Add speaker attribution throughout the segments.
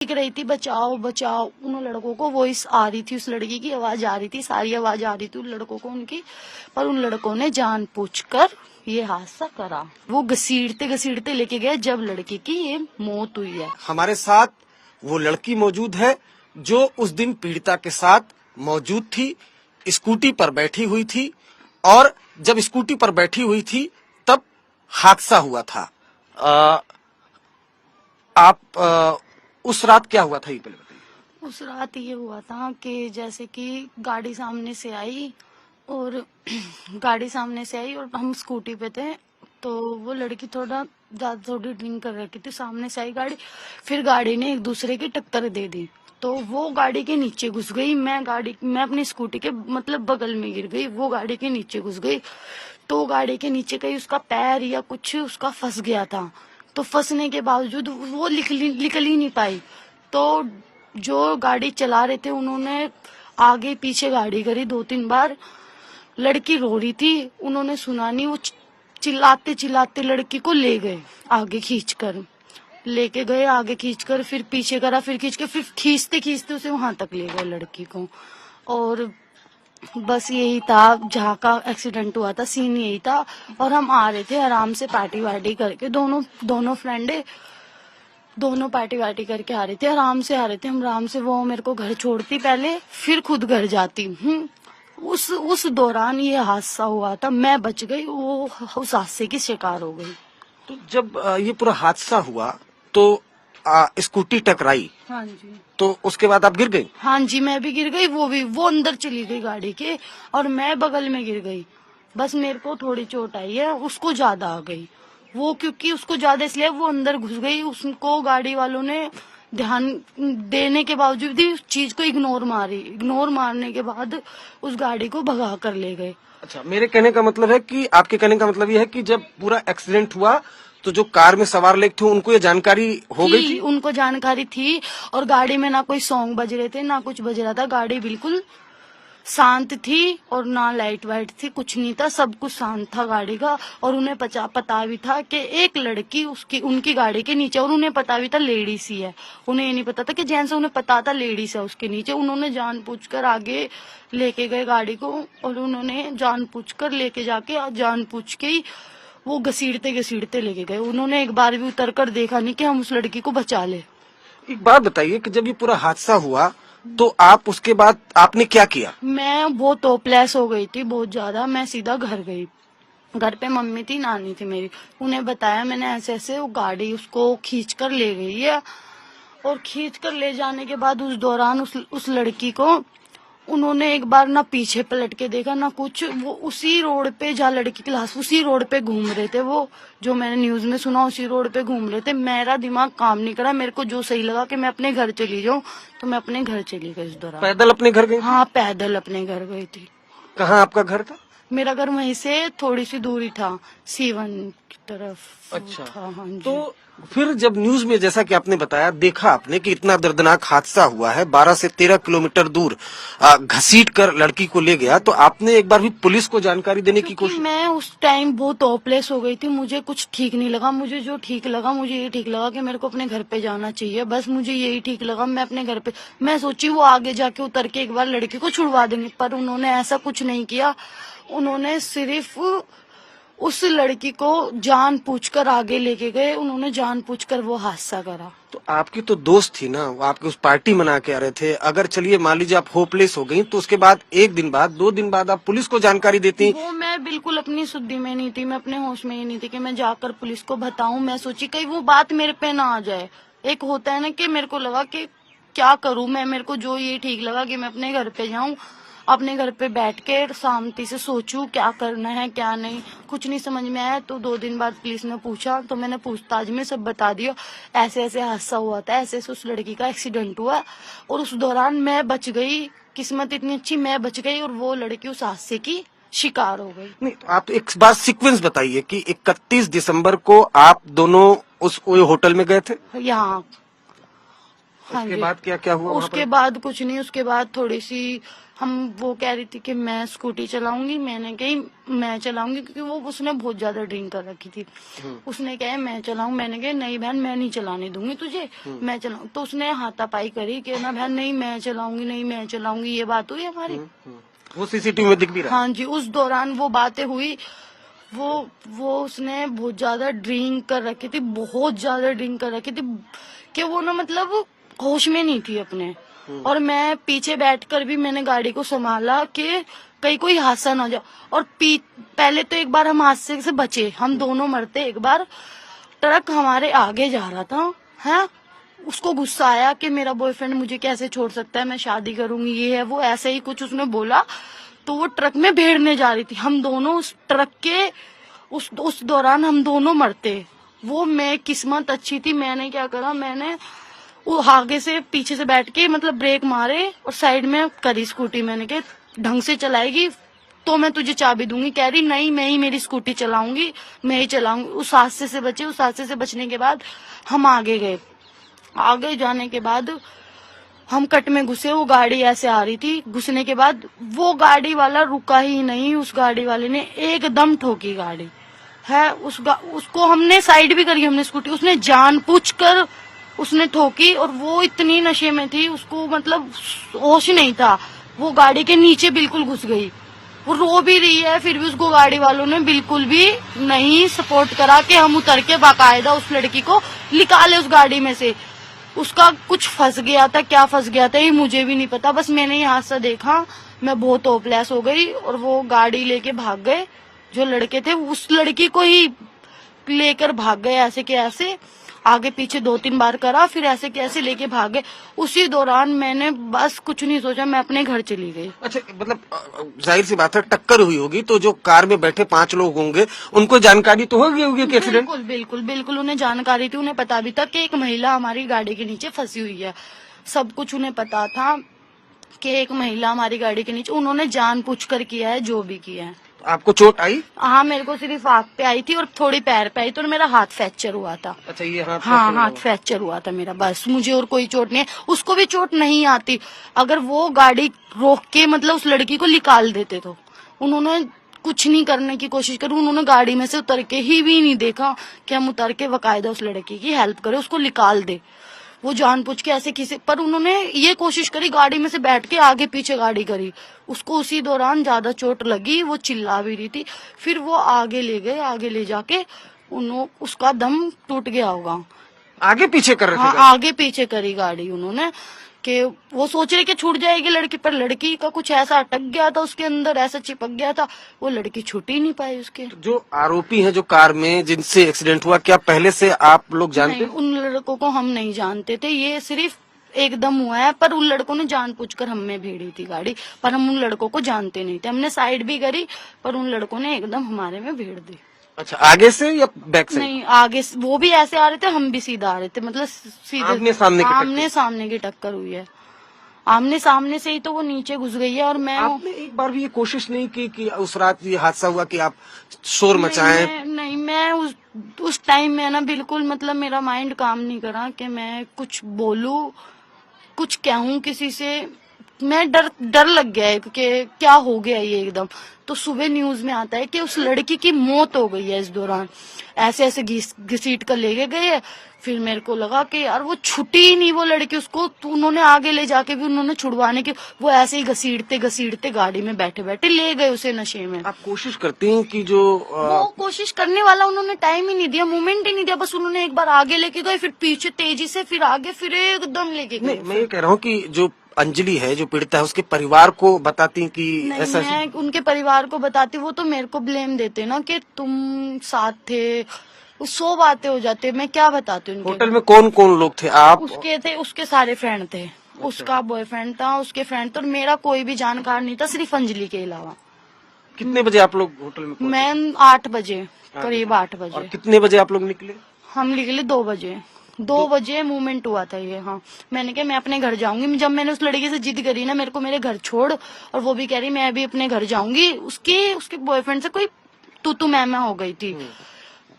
Speaker 1: दिख रही थी बचाओ बचाओ उन लड़कों को, वॉइस आ रही थी, उस लड़की की आवाज आ रही थी, सारी आवाज आ रही थी उन लड़कों को उनकी, पर उन लड़कों ने जानबूझकर ये हादसा करा। वो घसीटते घसीटते लेके गए जब लड़की की ये मौत हुई है।
Speaker 2: हमारे साथ वो लड़की मौजूद है जो उस दिन पीड़िता के साथ मौजूद थी, स्कूटी पर बैठी हुई थी, और जब स्कूटी पर बैठी हुई थी तब हादसा हुआ था। उस रात क्या हुआ था ये पहले बताइए।
Speaker 1: उस रात ये हुआ था कि जैसे कि गाड़ी सामने से आई और गाड़ी सामने से आई और हम स्कूटी पे थे, तो वो लड़की थोड़ी ड्रिंक कर रखी थी, सामने से आई गाड़ी, फिर गाड़ी ने एक दूसरे की टक्कर दे दी, तो वो गाड़ी के नीचे घुस गई, मैं अपनी स्कूटी के मतलब बगल में गिर गई, वो गाड़ी के नीचे घुस गई, तो गाड़ी के नीचे कहीं उसका पैर या कुछ उसका फंस गया था, तो फंसने के बावजूद वो निकल ही नहीं पाई, तो जो गाड़ी चला रहे थे उन्होंने आगे पीछे गाड़ी करी 2-3 बार, लड़की रो रही थी, उन्होंने सुना नहीं, वो चिल्लाते चिल्लाते लड़की को ले गए, आगे खींचकर लेके गए, आगे खींचकर फिर पीछे करा, फिर खींच के फिर खींचते खींचते उसे वहां तक ले गए लड़की को। और बस यही था जहाँ का एक्सीडेंट हुआ था, सीन यही था। और हम आ रहे थे आराम से पार्टी वार्टी करके, दोनों फ्रेंडे दोनों पार्टी वार्टी करके आ रहे थे, आराम से आ रहे थे हम, आराम से। वो मेरे को घर छोड़ती पहले, फिर खुद घर जाती। उस दौरान ये हादसा हुआ था, मैं बच गई, वो उस हादसे की शिकार हो गई।
Speaker 2: तो जब ये पूरा हादसा हुआ तो स्कूटी टकराई।
Speaker 1: हाँ जी।
Speaker 2: तो उसके बाद आप गिर गई।
Speaker 1: हाँ जी, मैं भी गिर गई, वो अंदर चली गई गाड़ी के, और मैं बगल में गिर गई। बस मेरे को थोड़ी चोट आई है, उसको ज्यादा आ गई। वो क्योंकि उसको ज्यादा इसलिए वो अंदर घुस गई, उसको गाड़ी वालों ने ध्यान देने के बावजूद भी उस चीज को इग्नोर मारने के बाद उस गाड़ी को भगा कर ले गए।
Speaker 2: अच्छा, मेरे कहने का मतलब है कि आपके कहने का मतलब ये है कि जब पूरा एक्सीडेंट हुआ तो जो कार में सवार लोग थे उनको ये जानकारी हो गई थी।
Speaker 1: उनको जानकारी थी, और गाड़ी में ना कोई सॉन्ग बज रहे थे ना कुछ बज रहा था, गाड़ी बिल्कुल शांत थी, और ना लाइट वाइट थी, कुछ नहीं था, सब कुछ शांत था गाड़ी का। और उन्हें पता भी था कि एक लड़की उनकी गाड़ी के नीचे, और उन्हें पता भी था लेडीज ही है, उन्हें ये नहीं पता था कि जेंट्स, उन्हें पता था लेडीज है उसके नीचे। उन्होंने जानबूझकर आगे लेके गए गाड़ी को, और उन्होंने जानबूझकर लेके जाके जानबूझ के ही वो घसीटते घसीटते लेके गए। उन्होंने एक बार भी उतर कर देखा नहीं कि हम उस लड़की को बचा ले।
Speaker 2: एक बात बताइए कि जब ये पूरा हादसा हुआ तो आप उसके बाद आपने क्या किया।
Speaker 1: मैं बहुत होपलेस हो गई थी, बहुत ज्यादा। मैं सीधा घर गई, घर पे मम्मी थी, नानी थी मेरी, उन्हें बताया मैंने ऐसे ऐसे, वो गाड़ी उसको खींच कर ले गई है। और खींच कर ले जाने के बाद उस दौरान उस लड़की को उन्होंने एक बार ना पीछे पलट के देखा ना कुछ, वो उसी रोड पे जहाँ लड़की की लाश, उसी रोड पे घूम रहे थे, वो जो मैंने न्यूज में सुना उसी रोड पे घूम रहे थे। मेरा दिमाग काम नहीं करा, मेरे को जो सही लगा कि मैं अपने घर चली जाऊं, तो मैं अपने घर चली गई। इस दौरान
Speaker 2: पैदल अपने घर गई।
Speaker 1: हाँ, पैदल अपने घर गई थी।
Speaker 2: कहाँ आपका घर था।
Speaker 1: मेरा घर वहीं से थोड़ी सी दूरी था, सीवन की तरफ।
Speaker 2: अच्छा
Speaker 1: था। हाँ जी।
Speaker 2: तो फिर जब न्यूज में जैसा कि आपने बताया, देखा आपने कि इतना दर्दनाक हादसा हुआ है, 12 से 13 किलोमीटर दूर घसीट कर लड़की को ले गया, तो आपने एक बार भी पुलिस को जानकारी देने की कोशिश।
Speaker 1: मैं उस टाइम बहुत होपलेस हो गई थी, मुझे कुछ ठीक नहीं लगा, मुझे ये ठीक लगा कि मेरे को अपने घर पे जाना चाहिए, बस मुझे यही ठीक लगा। मैं अपने घर पे, मैं सोची वो आगे जाके उतर के एक बार लड़की को छुड़वा देंगे, पर उन्होंने ऐसा कुछ नहीं किया। उन्होंने सिर्फ उस लड़की को जानबूझकर आगे लेके गए, उन्होंने जानबूझकर वो हादसा करा।
Speaker 2: तो आपकी तो दोस्त थी ना, वो आपकी उस पार्टी मना के आ रहे थे, अगर चलिए मान लीजिए आप होपलेस हो गई, तो उसके बाद 1 दिन बाद 2 दिन बाद आप पुलिस को जानकारी देती।
Speaker 1: वो मैं बिल्कुल अपनी शुद्धि में नहीं थी, मैं अपने होश में ही नहीं थी कि मैं जाकर पुलिस को बताऊं। मैं सोची कहीं वो बात मेरे पे ना आ जाए। एक होता है ना कि मेरे को लगा कि क्या करूं मैं, मेरे को जो ये ठीक लगा कि मैं अपने घर पे जाऊं, अपने घर पे बैठ के शांति से सोचूं क्या करना है क्या नहीं। कुछ नहीं समझ में आया, तो 2 दिन बाद पुलिस ने पूछा, तो मैंने पूछताछ में सब बता दिया, ऐसे ऐसे हादसा हुआ था, ऐसे ऐसे उस लड़की का एक्सीडेंट हुआ, और उस दौरान मैं बच गई, किस्मत इतनी अच्छी मैं बच गई, और वो लड़की उस हादसे की शिकार हो गई।
Speaker 2: नहीं, तो आप एक बार सीक्वेंस बताइए कि 31 दिसंबर को आप दोनों उस होटल में गए थे।
Speaker 1: यहाँ हाँ
Speaker 2: उसके
Speaker 1: जी।
Speaker 2: बाद क्या क्या हुआ वहाँ
Speaker 1: उसके
Speaker 2: पर?
Speaker 1: बाद कुछ नहीं, उसके बाद थोड़ी सी हम वो कह रही थी कि मैं स्कूटी चलाऊंगी, मैंने कही मैं चलाऊंगी क्योंकि वो उसने बहुत ज्यादा ड्रिंक कर रखी थी। उसने कहा मैं चलाऊं, मैंने कहा नहीं बहन मैं नहीं चलाने दूंगी तुझे, मैं चलाऊं। तो उसने हाथापाई करी कि ना बहन नहीं मैं चलाऊंगी, नहीं मैं चलाऊंगी, ये बात हुई हमारी।
Speaker 2: वो सीसीटीवी में दिख भी रहा है।
Speaker 1: हाँ जी, उस दौरान वो बातें हुई। वो उसने बहुत ज्यादा ड्रिंक कर रखी थी, बहुत ज्यादा ड्रिंक कर रखी थी कि वो ना मतलब होश में नहीं थी अपने। और मैं पीछे बैठकर भी मैंने गाड़ी को संभाला कि कहीं कोई हादसा ना हो जाए। और पहले तो एक बार हम हादसे से बचे, हम दोनों मरते। एक बार ट्रक हमारे आगे जा रहा था, है उसको गुस्सा आया कि मेरा बॉयफ्रेंड मुझे कैसे छोड़ सकता है, मैं शादी करूंगी, ये है वो, ऐसे ही कुछ उसने बोला। तो वो ट्रक में भेड़ने जा रही थी, हम दोनों उस ट्रक के उस दौरान हम दोनों मरते। वो मैं किस्मत अच्छी थी, मैंने क्या करा, मैंने वो आगे से पीछे से बैठ के मतलब ब्रेक मारे और साइड में करी स्कूटी। मैंने कहा ढंग से चलाएगी तो मैं तुझे चाबी दूंगी। कह रही नहीं मैं ही मेरी स्कूटी चलाऊंगी, मैं ही चलाऊंगी। उस हादसे से बचे। उस हादसे से बचने के बाद हम आगे गए। आगे जाने के बाद हम कट में घुसे, वो गाड़ी ऐसे आ रही थी। घुसने के बाद वो गाड़ी वाला रुका ही नहीं, उस गाड़ी वाले ने एकदम ठोकी गाड़ी है। उसको हमने साइड भी करी, हमने स्कूटी, उसने जानबूझकर उसने ठोकी। और वो इतनी नशे में थी, उसको मतलब होश नहीं था, वो गाड़ी के नीचे बिल्कुल घुस गई। वो रो भी रही है, फिर भी उसको गाड़ी वालों ने बिल्कुल भी नहीं सपोर्ट करा कि हम उतर के बाकायदा उस लड़की को निकाले उस गाड़ी में से। उसका कुछ फंस गया था, क्या फंस गया था ये मुझे भी नहीं पता, बस मैंने ये हादसा देखा, मैं बहुत होपलेस हो गई। और वो गाड़ी लेके भाग गए जो लड़के थे, उस लड़की को ही लेकर भाग गए ऐसे के ऐसे। आगे पीछे 2-3 बार करा, फिर ऐसे के ऐसे लेके भाग गए। उसी दौरान मैंने बस कुछ नहीं सोचा, मैं अपने घर चली गई।
Speaker 2: अच्छा, मतलब जाहिर सी बात है टक्कर हुई होगी तो जो कार में बैठे 5 लोग होंगे उनको जानकारी तो होगी कि एक्सीडेंट।
Speaker 1: बिल्कुल बिल्कुल बिल्कुल उन्हें जानकारी थी, उन्हें पता भी था कि एक महिला हमारी गाड़ी के नीचे फंसी हुई है। सब कुछ उन्हें पता था कि एक महिला हमारी गाड़ी के नीचे, उन्होंने जानबूझकर किया है जो भी किया है।
Speaker 2: आपको चोट आई?
Speaker 1: हाँ मेरे को सिर्फ आँख पे आई थी और थोड़ी पैर पे आई थी और मेरा हाथ फ्रैक्चर हुआ था।
Speaker 2: अच्छा, ये हाथ
Speaker 1: हाँ
Speaker 2: फ्रैक्चर
Speaker 1: हाथ
Speaker 2: हुआ।
Speaker 1: फ्रैक्चर हुआ था मेरा, बस मुझे और कोई चोट नहीं है। उसको भी चोट नहीं आती, अगर वो गाड़ी रोक के मतलब उस लड़की को निकाल देते तो। उन्होंने कुछ नहीं करने की कोशिश करी, उन्होंने गाड़ी में से उतर के ही भी नहीं देखा कि हम उतर के बाकायदा उस लड़की की हेल्प करें, उसको निकाल दे। वो जानबूझ के ऐसे किसी पर उन्होंने ये कोशिश करी, गाड़ी में से बैठ के आगे पीछे गाड़ी करी। उसको उसी दौरान ज्यादा चोट लगी, वो चिल्ला भी रही थी। फिर वो आगे ले गए, आगे ले जाके उसका दम टूट गया होगा।
Speaker 2: आगे पीछे कर रहे
Speaker 1: हाँ
Speaker 2: थे?
Speaker 1: आगे पीछे करी गाड़ी उन्होंने कि वो सोच रहे कि छूट जाएगी लड़की, पर लड़की का कुछ ऐसा अटक गया था उसके अंदर, ऐसा चिपक गया था, वो लड़की छूट ही नहीं पाई उसके।
Speaker 2: जो आरोपी हैं जो कार में जिनसे एक्सीडेंट हुआ, क्या पहले से आप लोग जानते?
Speaker 1: नहीं, उन लड़कों को हम नहीं जानते थे, ये सिर्फ एकदम हुआ है। पर उन लड़कों ने जानबूझकर हमें भेड़ी थी गाड़ी, पर हम उन लड़कों को जानते नहीं थे। हमने साइड भी करी पर उन लड़कों ने एकदम हमारे में भेड़ दी।
Speaker 2: अच्छा, आगे से या बैक से?
Speaker 1: नहीं आगे वो भी ऐसे आ रहे थे, हम भी सीधा आ रहे थे, मतलब सीधे
Speaker 2: आमने सामने की टक्कर।
Speaker 1: आमने सामने की टक्कर हुई है। आमने सामने से ही तो वो नीचे घुस गई है और मैं
Speaker 2: आपने एक बार भी ये कोशिश नहीं की कि उस रात ये हादसा हुआ कि आप शोर मचाएं?
Speaker 1: नहीं मैं उस टाइम में ना बिल्कुल मतलब मेरा माइंड काम नहीं करा कि मैं कुछ बोलूं, कुछ कहूं किसी से। मैं डर लग गया है कि क्या हो गया ये एकदम। तो सुबह न्यूज में आता है कि उस लड़की की मौत हो गई है इस दौरान, ऐसे ऐसे घसीट कर लेके गए हैं। फिर मेरे को लगा कि यार वो छुट्टी ही नहीं वो लड़की, उसको तो उन्होंने आगे ले जाके भी उन्होंने छुड़वाने की, वो ऐसे ही घसीटते घसीटते गाड़ी में बैठे बैठे ले गए उसे नशे में।
Speaker 2: आप कोशिश करती हैं कि जो
Speaker 1: वो कोशिश करने वाला उन्होंने टाइम ही नहीं दिया, मोमेंट ही नहीं दिया, बस उन्होंने एक बार आगे लेके गए, फिर पीछे तेजी से, फिर आगे, फिर एकदम लेके गए।
Speaker 2: नहीं, मैं ये कह रहा हूँ कि जो अंजलि है जो पीड़िता है उसके परिवार को बताती कि
Speaker 1: नहीं
Speaker 2: ऐसा?
Speaker 1: मैं उनके परिवार को बताती, वो तो मेरे को ब्लेम देते ना कि तुम साथ थे, 100 बातें हो जाती, मैं क्या बताती उनके।
Speaker 2: होटल में कौन कौन लोग थे? आप?
Speaker 1: उसके सारे फ्रेंड थे। उसका बॉयफ्रेंड था, उसके फ्रेंड था, और मेरा कोई भी जानकार नहीं था सिर्फ अंजलि के अलावा।
Speaker 2: कितने बजे आप लोग होटल में पहुंचे?
Speaker 1: मैं 8 बजे, करीब 8
Speaker 2: और
Speaker 1: बजे।
Speaker 2: कितने बजे आप लोग निकले?
Speaker 1: हम निकले 2 बजे। 2 बजे मूवमेंट हुआ था ये। हाँ मैंने कहा मैं अपने घर जाऊंगी। जब मैंने उस लड़की से जिद करी ना मेरे को मेरे घर छोड़, और वो भी कह रही मैं भी अपने घर जाऊंगी, उसके बॉयफ्रेंड से कोई तू मैं हो गई थी।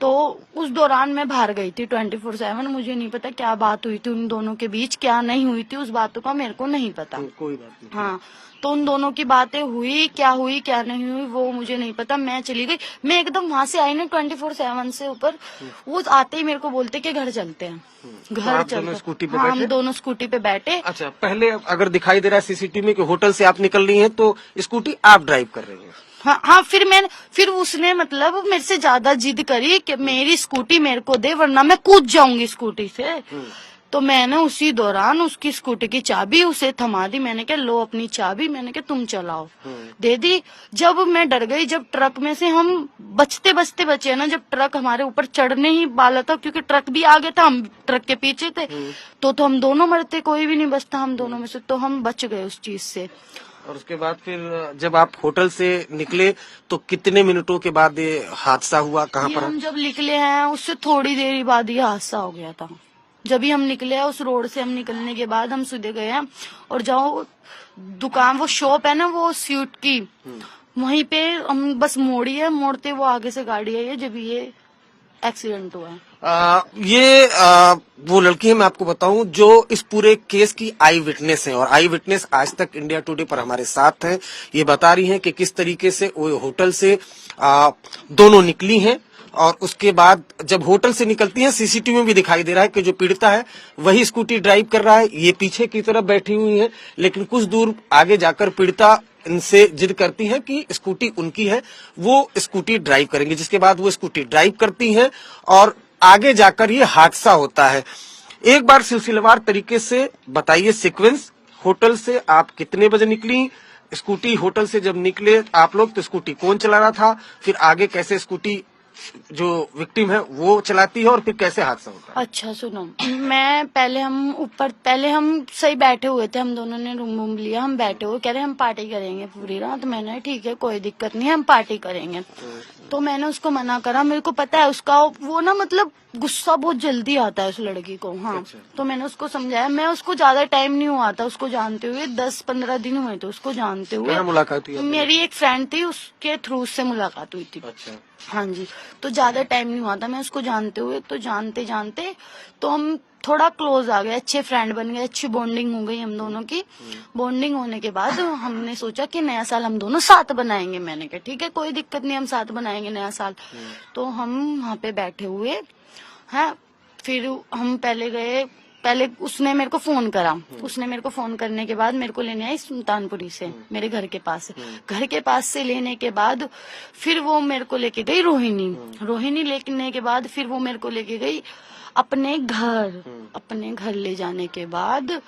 Speaker 1: तो उस दौरान मैं बाहर गई थी 24/7। मुझे नहीं पता क्या बात हुई थी उन दोनों के बीच, क्या नहीं हुई थी, उस बातों का मेरे को नहीं पता।
Speaker 2: कोई बात नहीं।
Speaker 1: हाँ, तो उन दोनों की बातें हुई क्या नहीं हुई वो मुझे नहीं पता। मैं चली गई, मैं एकदम वहां से आई ना 24/7 से ऊपर, वो आते ही मेरे को बोलते कि घर चलते हैं,
Speaker 2: तो
Speaker 1: घर
Speaker 2: आप दोनों
Speaker 1: चलते
Speaker 2: स्कूटी पे
Speaker 1: हाँ,
Speaker 2: बैठे?
Speaker 1: हम दोनों स्कूटी पे बैठे।
Speaker 2: अच्छा, पहले अगर दिखाई दे रहा है सीसीटीवी में कि होटल से आप निकल रही हैं तो स्कूटी आप ड्राइव कर रही हैं।
Speaker 1: हाँ, फिर उसने मतलब मेरे से ज्यादा जिद करी कि मेरी स्कूटी मेरे को दे वरना मैं कूद जाऊंगी स्कूटी से। तो मैंने उसी दौरान उसकी स्कूटी की चाबी उसे थमा दी। मैंने कहा लो अपनी चाबी, मैंने कहा तुम चलाओ, दे दी। जब मैं डर गई, जब ट्रक में से हम बचते बचते बचे ना, जब ट्रक हमारे ऊपर चढ़ने ही वाला था, क्योंकि ट्रक भी आगे था, हम ट्रक के पीछे थे, तो हम दोनों मरते, कोई भी नहीं बचता हम दोनों में से। तो हम बच गए उस चीज से।
Speaker 2: और उसके बाद फिर जब आप होटल से निकले तो कितने मिनटों के बाद ये हादसा हुआ, कहाँ
Speaker 1: ये
Speaker 2: पर?
Speaker 1: हम जब निकले हैं उससे थोड़ी देर बाद ये हादसा हो गया था। जब ही हम निकले हैं उस रोड से, हम निकलने के बाद हम सीधे गए हैं और जहाँ दुकान वो शॉप है ना वो स्वीट की, वहीं पे हम बस मोड़ी है, मोड़ते वो आगे से गाड़ी आई है, जब ये एक्सीडेंट हुआ है।
Speaker 2: वो लड़की है, मैं आपको बताऊं, जो इस पूरे केस की आई विटनेस है और आई विटनेस आज तक इंडिया टुडे पर हमारे साथ है। ये बता रही हैं कि किस तरीके से वो होटल से दोनों निकली हैं और उसके बाद जब होटल से निकलती हैं सीसीटीवी में भी दिखाई दे रहा है कि जो पीड़िता है वही स्कूटी ड्राइव कर रहा है, ये पीछे की तरफ बैठी हुई है। लेकिन कुछ दूर आगे जाकर पीड़िता इनसे जिद करती है कि स्कूटी उनकी है, वो स्कूटी ड्राइव करेंगे, जिसके बाद वो स्कूटी ड्राइव करती हैं और आगे जाकर ये हादसा होता है। एक बार सिलसिलेवार तरीके से बताइए सीक्वेंस, होटल से आप कितने बजे निकली, स्कूटी होटल से जब निकले आप लोग तो स्कूटी कौन चला रहा था, फिर आगे कैसे स्कूटी जो विक्टिम है वो चलाती है और फिर कैसे हादसा होता है?
Speaker 1: अच्छा सुनो, मैं पहले हम सही बैठे हुए थे, हम दोनों ने रूम लिया, हम बैठे हुए कह रहे हम पार्टी करेंगे पूरी रात। मैंने ठीक है कोई दिक्कत नहीं है, हम पार्टी करेंगे। तो मैंने उसको मना करा, मेरे को पता है उसका वो ना मतलब गुस्सा बहुत जल्दी आता है उस लड़की को। हाँ,
Speaker 2: अच्छा।
Speaker 1: तो मैंने उसको समझाया, मैं उसको ज्यादा टाइम नहीं हुआ था उसको जानते हुए, 10-15 दिन हुए थे उसको जानते हुए।
Speaker 2: कहाँ मुलाकात हुई?
Speaker 1: मेरी एक फ्रेंड थी, उसके थ्रू से मुलाकात हुई थी।
Speaker 2: अच्छा।
Speaker 1: हाँ जी, तो ज्यादा टाइम नहीं हुआ था मैं उसको जानते हुए। तो जानते जानते तो हम थोड़ा क्लोज आ गए, अच्छे फ्रेंड बन गए, अच्छी बॉन्डिंग हो गई हम दोनों की। बॉन्डिंग होने के बाद हमने सोचा कि नया साल हम दोनों साथ बनाएंगे। मैंने कहा ठीक है कोई दिक्कत नहीं, हम साथ बनाएंगे नया साल। तो हम वहाँ पे बैठे हुए हैं, फिर हम पहले उसने मेरे को फोन करा। उसने मेरे को फोन करने के बाद मेरे को लेने आई सुल्तानपुरी से, मेरे घर के पास से। घर के पास से लेने के बाद फिर वो मेरे को लेके गई रोहिणी लेने के बाद फिर वो मेरे को लेके गई अपने घर ले जाने के बाद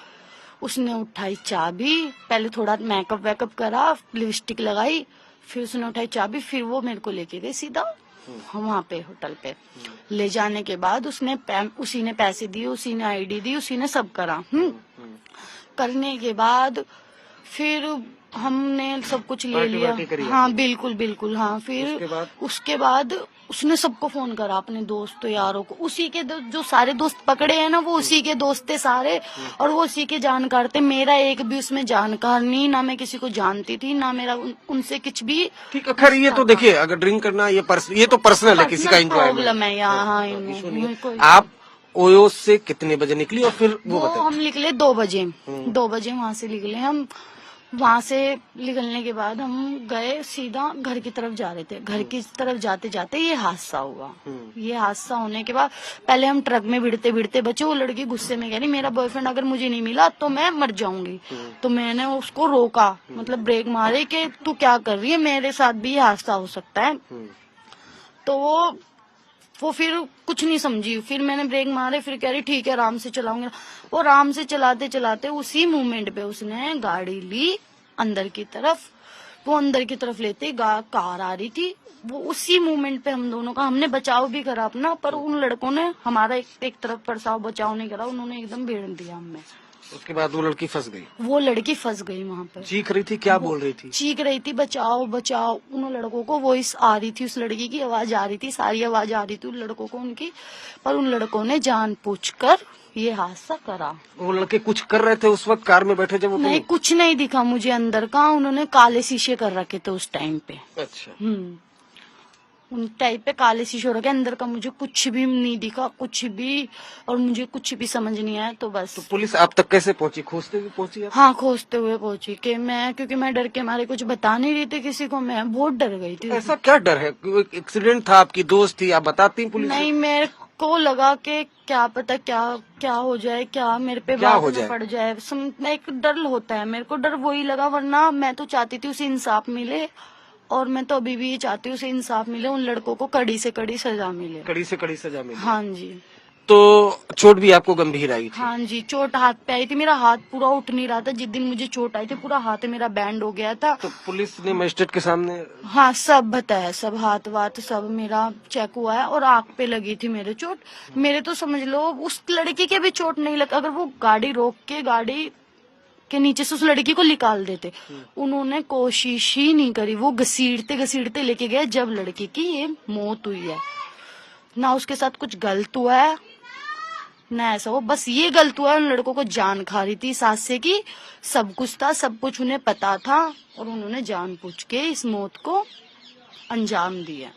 Speaker 1: उसने उठाई चाबी, पहले थोड़ा मेकअप वेकअप करा, लिपस्टिक लगाई, फिर उसने उठाई चाबी, फिर वो मेरे को लेके गई सीधा वहाँ पे होटल पे। ले जाने के बाद उसी ने पैसे दिए, उसी ने आईडी दी, उसी ने सब करा। करने के बाद फिर हमने सब कुछ ले लिया। हाँ बिल्कुल हाँ। फिर उसके बाद उसने सबको फोन करा, अपने दोस्तों यारों को, उसी के जो सारे दोस्त पकड़े हैं ना वो उसी के दोस्त थे सारे, और वो उसी के जानकार थे। मेरा एक भी उसमें जानकार नहीं, ना मैं किसी को जानती थी, ना मेरा उनसे कुछ भी।
Speaker 2: ठीक है, खैर ये तो देखिए अगर ड्रिंक करना ये तो पर्सनल है, किसी का एंजॉयमेंट
Speaker 1: प्रॉब्लम है यहाँ।
Speaker 2: आप ओयो से कितने बजे निकली और फिर वो
Speaker 1: हम निकले 2 बजे। 2 बजे वहाँ से निकले हम। वहाँ से निकलने के बाद हम गए सीधा घर की तरफ जा रहे थे। घर की तरफ जाते जाते ये हादसा हुआ। ये हादसा होने के बाद पहले हम ट्रक में भिड़ते भिड़ते बचे। वो लड़की गुस्से में कह रही मेरा बॉयफ्रेंड अगर मुझे नहीं मिला तो मैं मर जाऊंगी। तो मैंने उसको रोका, मतलब ब्रेक मारे कि तू क्या कर रही है, मेरे साथ भी ये हादसा हो सकता है। तो वो फिर कुछ नहीं समझी। फिर मैंने ब्रेक मारे, फिर कह रही ठीक है आराम से चलाऊंगी। वो आराम से चलाते चलाते उसी मोमेंट पे उसने गाड़ी ली अंदर की तरफ। वो अंदर की तरफ लेते कार आ रही थी। वो उसी मोमेंट पे हम दोनों का हमने बचाव भी करा अपना, पर उन लड़कों ने हमारा एक तरफ बचाव नहीं करा, उन्होंने एकदम भेड़ दिया हमें।
Speaker 2: उसके बाद वो लड़की फंस गई।
Speaker 1: वो लड़की फंस गई वहाँ पर।
Speaker 2: चीख रही थी, क्या बोल रही थी?
Speaker 1: चीख रही थी बचाओ बचाओ। उन लड़कों को वॉइस आ रही थी, उस लड़की की आवाज आ रही थी, सारी आवाज आ रही थी उन लड़कों को उनकी। पर उन लड़कों ने जानबूझकर ये हादसा करा।
Speaker 2: वो लड़के कुछ कर रहे थे उस वक्त कार में बैठे जब वो?
Speaker 1: नहीं, कुछ नहीं दिखा मुझे अंदर का। उन्होंने काले शीशे कर रखे थे उस टाइम पे।
Speaker 2: अच्छा।
Speaker 1: उन टाइप पे काले शीशे हो रखे, अंदर का मुझे कुछ भी नहीं दिखा, कुछ भी, और मुझे कुछ भी समझ नहीं आया। तो बस
Speaker 2: तो पुलिस आप तक कैसे पहुंची, खोजते हुए पहुंची आप?
Speaker 1: हाँ, खोजते हुए पहुंची कि मैं, क्योंकि मैं डर के मारे कुछ बता नहीं रही थी किसी को, मैं बहुत डर गई थी।
Speaker 2: ऐसा क्या डर है? कोई एक्सीडेंट था, आपकी दोस्त थी, आप बताती पुलिस को?
Speaker 1: नहीं, मेरे को लगा कि क्या पता क्या क्या हो जाए, क्या मेरे पे
Speaker 2: क्या
Speaker 1: बात
Speaker 2: हो
Speaker 1: न
Speaker 2: जाए?
Speaker 1: पड़ जाए। एक डर होता है, मेरे को डर वही लगा, वरना मैं तो चाहती थी उसे इंसाफ मिले, और मैं तो अभी भी ये चाहती हूँ उसे इंसाफ मिले, उन लड़कों को कड़ी से कड़ी सजा मिले।
Speaker 2: कड़ी से कड़ी सजा मिली।
Speaker 1: हाँ जी।
Speaker 2: तो चोट भी आपको गंभीर आई थी?
Speaker 1: हाँ जी, चोट हाथ पे आई थी, मेरा हाथ पूरा उठ नहीं रहा था। जिस दिन मुझे चोट आई थी पूरा हाथ मेरा बैंड हो गया था।
Speaker 2: तो पुलिस ने मजिस्ट्रेट के सामने?
Speaker 1: हाँ, सब बताया, सब हाथ वाथ सब मेरा चेक हुआ है, और आंख पे लगी थी मेरे चोट। मेरे तो समझ लो उस लड़की के भी चोट नहीं लगा, अगर वो गाड़ी रोक के गाड़ी के नीचे से उस लड़की को निकाल देते। उन्होंने कोशिश ही नहीं करी, वो घसीटते घसीटते लेके गए, जब लड़की की ये मौत हुई है। ना उसके साथ कुछ गलत हुआ है ना ऐसा, वो बस ये गलत हुआ है, उन लड़कों को जान खा रही थी सांस से की, सब कुछ था, सब कुछ उन्हें पता था, और उन्होंने जानबूझ के इस मौत को अंजाम दिया।